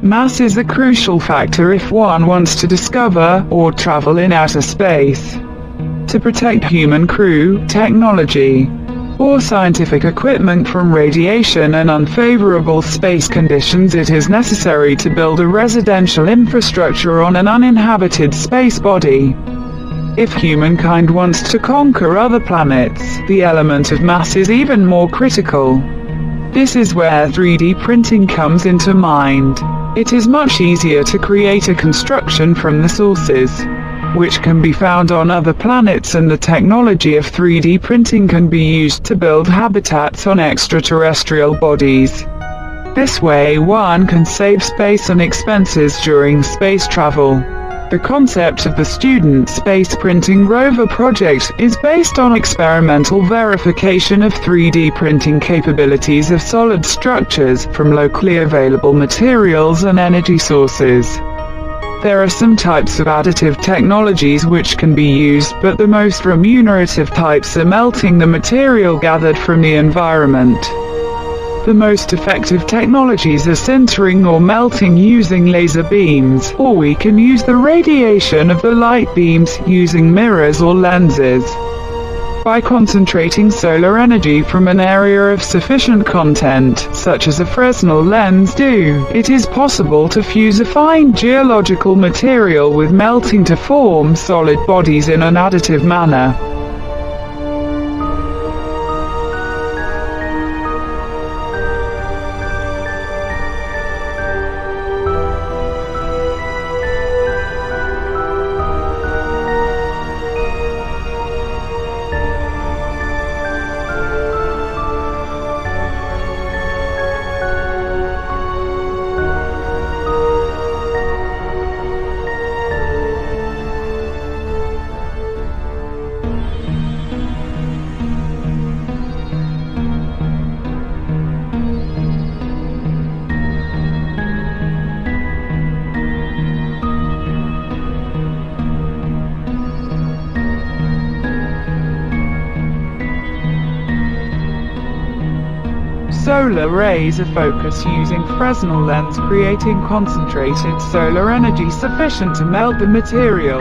Mass is a crucial factor if one wants to discover or travel in outer space. To protect human crew, technology, or scientific equipment from radiation and unfavorable space conditions, it is necessary to build a residential infrastructure on an uninhabited space body. If humankind wants to conquer other planets, the element of mass is even more critical. This is where 3D printing comes into mind. It is much easier to create a construction from the sources, which can be found on other planets, and the technology of 3D printing can be used to build habitats on extraterrestrial bodies. This way one can save space and expenses during space travel. The concept of the Student Space Printing Rover project is based on experimental verification of 3D printing capabilities of solid structures from locally available materials and energy sources. There are some types of additive technologies which can be used, but the most remunerative types are melting the material gathered from the environment. The most effective technologies are sintering or melting using laser beams, or we can use the radiation of the light beams using mirrors or lenses. By concentrating solar energy from an area of sufficient content, such as a Fresnel lens do, it is possible to fuse a fine geological material with melting to form solid bodies in an additive manner. Solar rays are focused using Fresnel lens, creating concentrated solar energy sufficient to melt the material.